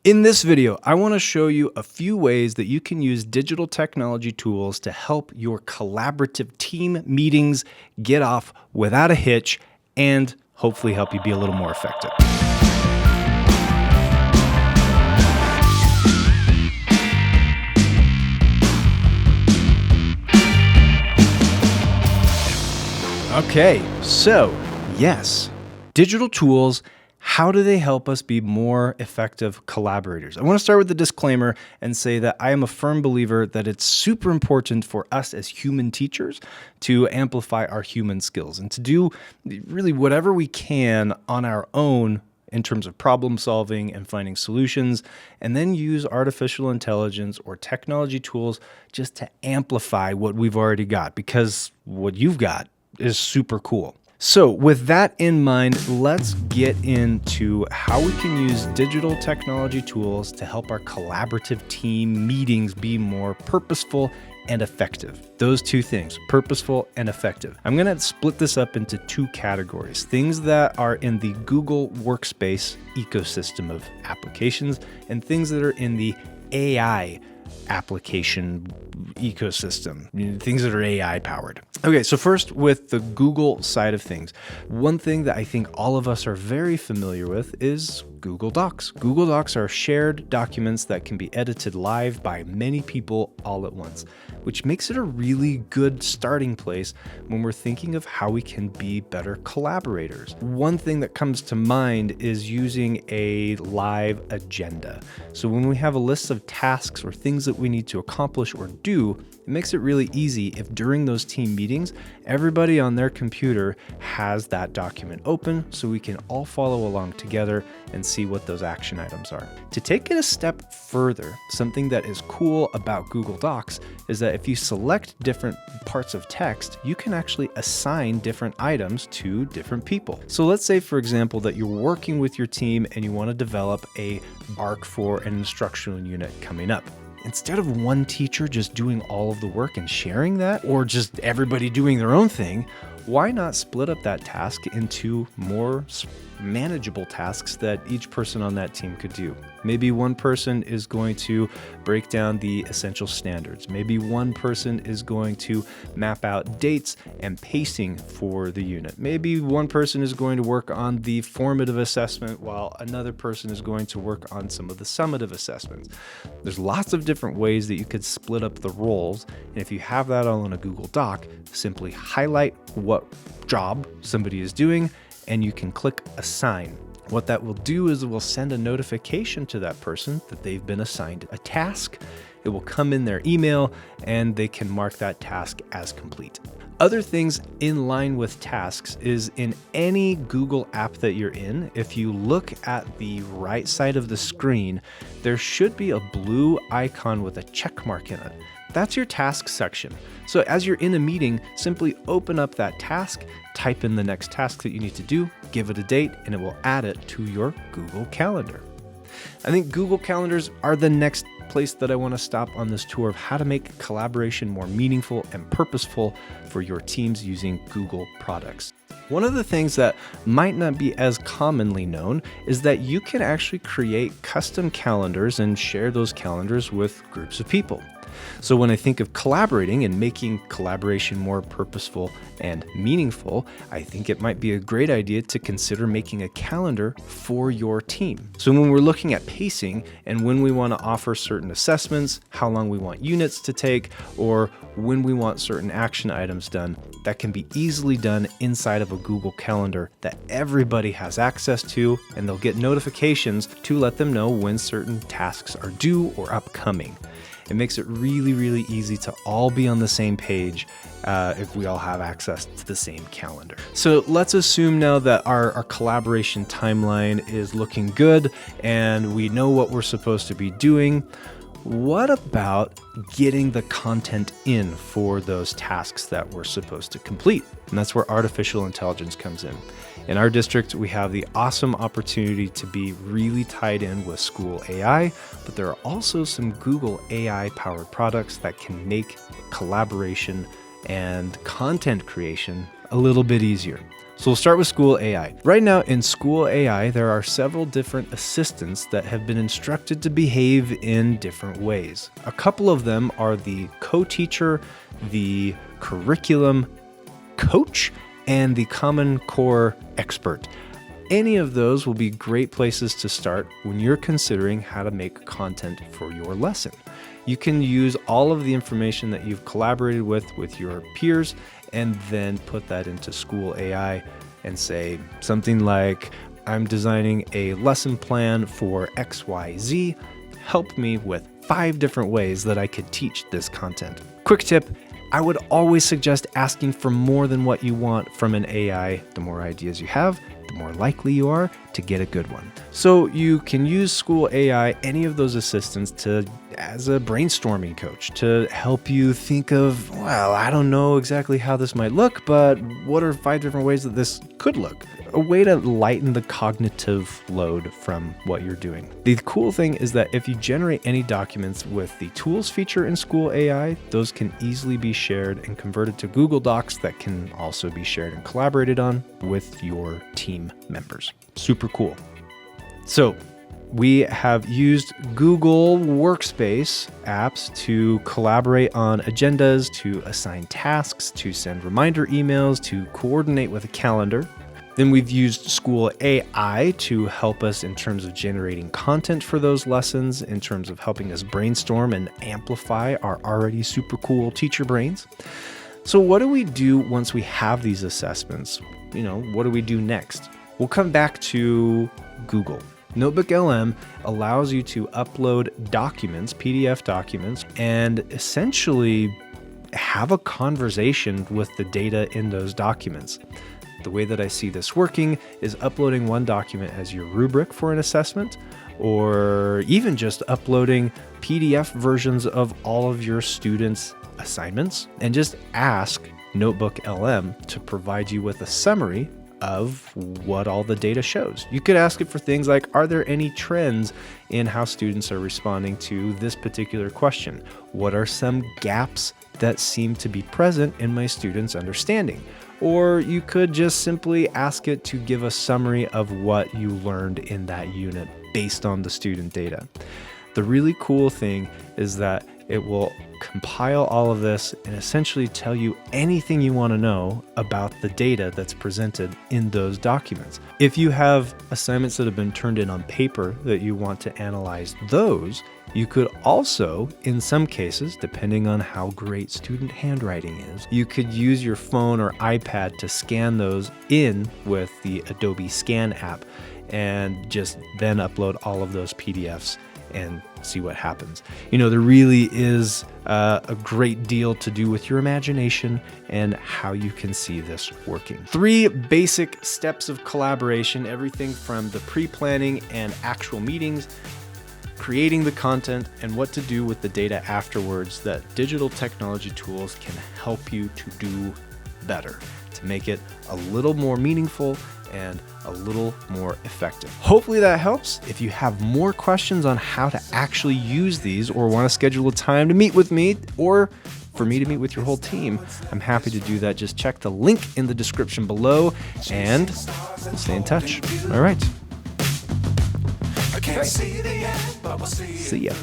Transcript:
In this video, I want to show you a few ways that you can use digital technology tools to help your collaborative team meetings get off without a hitch and hopefully help you be a little more effective. Okay, so yes, digital tools. How do they help us be more effective collaborators? I want to start with the disclaimer and say that I am a firm believer that it's super important for us as human teachers to amplify our human skills and to do really whatever we can on our own in terms of problem solving and finding solutions, and then use artificial intelligence or technology tools just to amplify what we've already got, because what you've got is super cool. So with that in mind, let's get into how we can use digital technology tools to help our collaborative team meetings be more purposeful and effective. Those two things, purposeful and effective. I'm going to split this up into two categories: things that are in the Google Workspace ecosystem of applications and things that are in the AI application ecosystem, things that are AI powered. Okay, so first with the Google side of things, one thing that I think all of us are very familiar with is Google Docs. Google Docs are shared documents that can be edited live by many people all at once, which makes it a really good starting place when we're thinking of how we can be better collaborators. One thing that comes to mind is using a live agenda. So when we have a list of tasks or things that we need to accomplish or do, it makes it really easy if during those team meetings, everybody on their computer has that document open so we can all follow along together and see what those action items are. To take it a step further, something that is cool about Google Docs is that if you select different parts of text, you can actually assign different items to different people. So let's say, for example, that you're working with your team and you want to develop a arc for an instructional unit coming up. Instead of one teacher just doing all of the work and sharing that, or just everybody doing their own thing, why not split up that task into more manageable tasks that each person on that team could do? Maybe one person is going to break down the essential standards. Maybe one person is going to map out dates and pacing for the unit. Maybe one person is going to work on the formative assessment while another person is going to work on some of the summative assessments. There's lots of different ways that you could split up the roles. And if you have that all in a Google Doc, simply highlight what job somebody is doing and you can click assign. What that will do is it will send a notification to that person that they've been assigned a task. It will come in their email and they can mark that task as complete. Other things in line with tasks is in any Google app that you're in, if you look at the right side of the screen, there should be a blue icon with a check mark in it. That's your task section. So as you're in a meeting, simply open up that task, type in the next task that you need to do, give it a date, and it will add it to your Google Calendar. I think Google Calendars are the next place that I want to stop on this tour of how to make collaboration more meaningful and purposeful for your teams using Google products. One of the things that might not be as commonly known is that you can actually create custom calendars and share those calendars with groups of people. So when I think of collaborating and making collaboration more purposeful and meaningful, I think it might be a great idea to consider making a calendar for your team. So when we're looking at pacing and when we want to offer certain assessments, how long we want units to take, or when we want certain action items done, that can be easily done inside of a Google Calendar that everybody has access to, and they'll get notifications to let them know when certain tasks are due or upcoming. It makes it really, really easy to all be on the same page if we all have access to the same calendar. So let's assume now that our collaboration timeline is looking good and we know what we're supposed to be doing. What about getting the content in for those tasks that we're supposed to complete? And that's where artificial intelligence comes in. In our district, we have the awesome opportunity to be really tied in with SchoolAI, but there are also some Google AI powered products that can make collaboration and content creation a little bit easier. So we'll start with SchoolAI. Right now in SchoolAI, there are several different assistants that have been instructed to behave in different ways. A couple of them are the co-teacher, the curriculum coach, and the Common Core expert. Any of those will be great places to start when you're considering how to make content for your lesson. You can use all of the information that you've collaborated with your peers, and then put that into SchoolAI and say something like, I'm designing a lesson plan for XYZ. Help me with 5 different ways that I could teach this content. Quick tip, I would always suggest asking for more than what you want from an AI. The more ideas you have, the more likely you are to get a good one. So you can use SchoolAI, any of those assistants, as a brainstorming coach to help you think of, well, I don't know exactly how this might look, but what are 5 different ways that this could look? A way to lighten the cognitive load from what you're doing. The cool thing is that if you generate any documents with the tools feature in SchoolAI, those can easily be shared and converted to Google Docs that can also be shared and collaborated on with your team members. Super cool. So we have used Google Workspace apps to collaborate on agendas, to assign tasks, to send reminder emails, to coordinate with a calendar. Then we've used SchoolAI to help us in terms of generating content for those lessons, in terms of helping us brainstorm and amplify our already super cool teacher brains. So what do we do once we have these assessments? What do we do next? We'll come back to Google. Notebook LM allows you to upload documents, PDF documents, and essentially have a conversation with the data in those documents. The way that I see this working is uploading one document as your rubric for an assessment, or even just uploading PDF versions of all of your students' assignments, and just ask Notebook LM to provide you with a summary of what all the data shows. You could ask it for things like, are there any trends in how students are responding to this particular question? What are some gaps that seem to be present in my students' understanding? Or you could just simply ask it to give a summary of what you learned in that unit based on the student data. The really cool thing is that it will compile all of this and essentially tell you anything you want to know about the data that's presented in those documents. If you have assignments that have been turned in on paper that you want to analyze those, you could also, in some cases, depending on how great student handwriting is, you could use your phone or iPad to scan those in with the Adobe Scan app and just then upload all of those PDFs and see what happens. There really is a great deal to do with your imagination and how you can see this working. 3 basic steps of collaboration, everything from the pre-planning and actual meetings, creating the content, and what to do with the data afterwards that digital technology tools can help you to do better, to make it a little more meaningful and a little more effective. Hopefully that helps. If you have more questions on how to actually use these, or want to schedule a time to meet with me, or for me to meet with your whole team, I'm happy to do that. Just check the link in the description below and we'll stay in touch. All right. See ya.